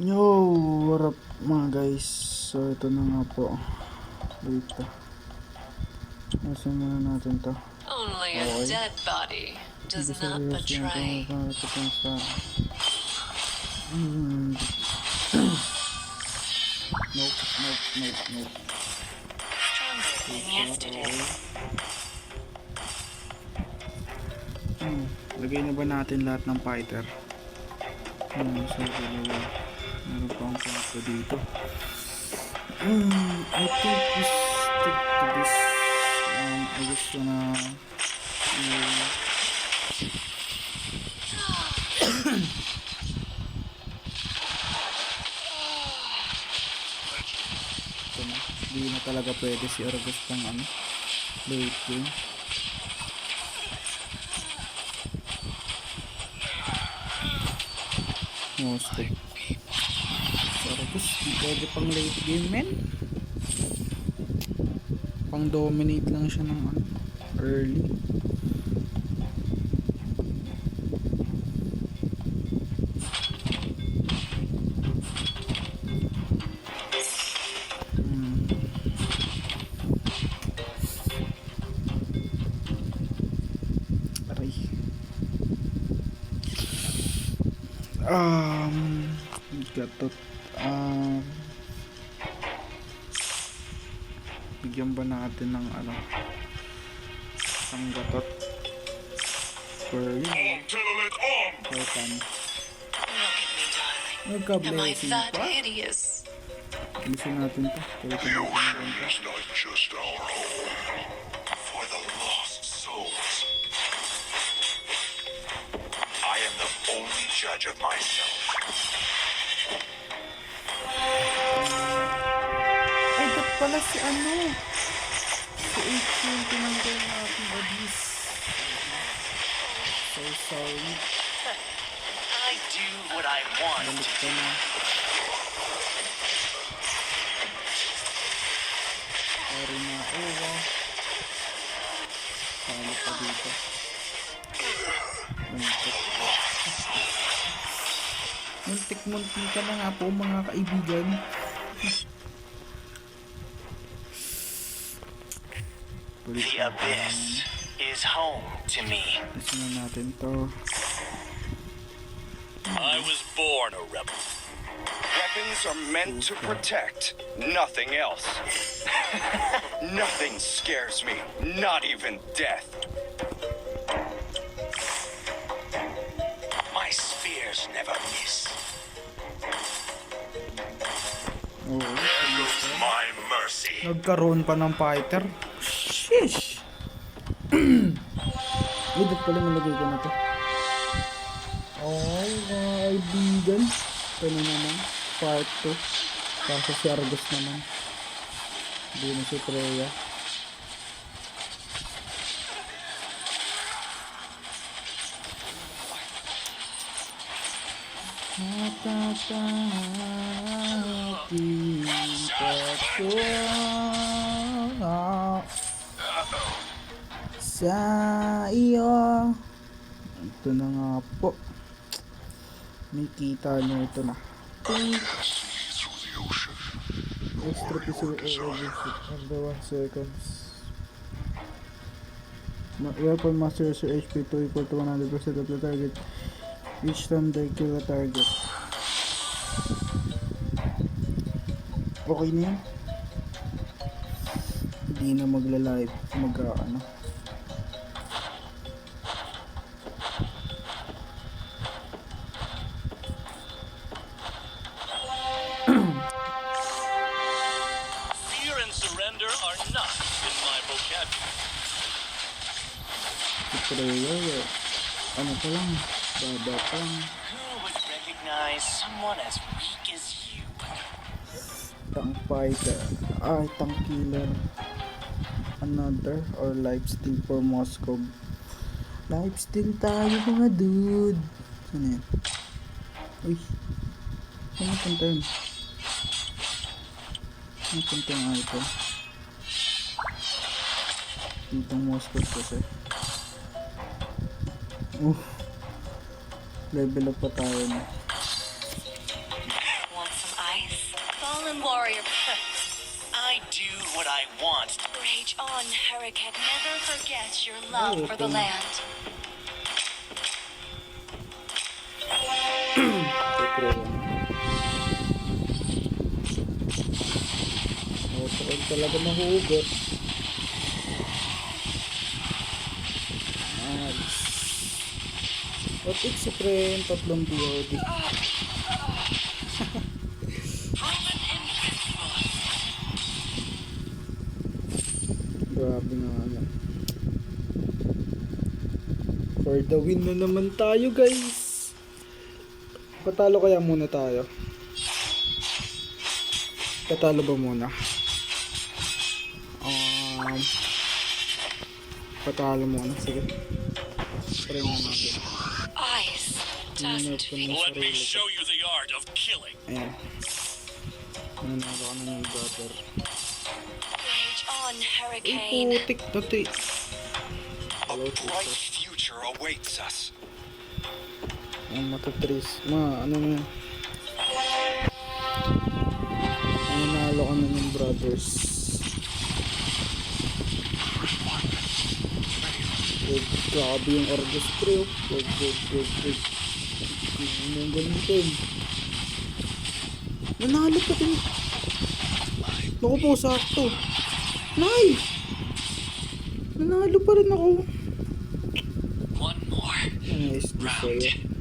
Yo, what up mga guys? So ito na nga po. Wait pa. Nasaan muna natin to? Only a dead body does not betray. Nope. Stronger than yesterday. Lagay na ba natin lahat ng fighter? So dalawa. Meron pa akong pato dito. I think we stick to this. I just wanna ito na. Hindi na talaga pwede si Argus pang late game. Mostly si Argus hindi pwede pang late game, men. Pang dominate lang siya ng early. Gatot. Bigyan ba natin ng isang gatot for yun? Welcome. Look at me, darling. Am I Nagka-blessing that pa. hideous? Alisin natin to. Your fear is not just our home for the lost souls. I am the only judge of myself. Ay, ba't pala si si 18 tinanggal natin Abyss. So sorry. I do what I want. Balik ka na. Sorry na. Oh, wow. Talo pa dito. Muntik ka na nga po mga kaibigan. The abyss is home to me. Kasi na natin to. I was born a rebel. Weapons are meant to protect, nothing else. Nothing scares me, not even death. My spears never miss. Oo. My mercy. Nagkaroon pa ng fighter. Sheesh! Ay, ba't pala nalagay ko na to? Okay, mga kaibigan. Ito na naman. Part 2. Kaso si Argus naman. Hindi na si Freya. Sa iyo. Ito na nga po. May kita nyo ito na. Extra piece of under 1 seconds. Weapon master your HP to equal to 100% of the target each time they kill a target. Okay na yan. Hindi na magla-live. Fear and surrender are not in my vocabulary. Si Freya, pa lang. Baba pa lang. Who would recognize someone as weak as you? Tank fighter. Tank killer. Another or lifesteal for Moscow. Lifesteal tayo mga dude. Saan yan? Uy. Saan punta yun? Saan punta yung ito? Ditong Moscow kasi. Level up pa tayo na. warrior. I do what I want. Rage on, Hurricane. Never forget your love for the land. Siyempre yan. Takot talaga mahugot. Nice. What if Supreme? Tatlong BOD. Grabe nga yan. For the win na naman tayo, guys. Patalo kaya muna tayo? Patalo ba muna? Patalo muna. Sige. Try nga natin. Eyes. Nanap Doesn't ko ng Let me sarili ko. show you the art of killing. Ayan. Nanalo ka na ng brother. Rage on, Ay, Hurricane. putik na to eh. A bright future awaits us. Ang matatris. Ano na yan? Nanalo ka na ng brothers. Wag, grabe yung Argus pre. Wag. Ang ganito. Nanalo pa din. Naku po, sakto. Nice! Nanalo pa rin ako. One more Nice, di sa'yo. round.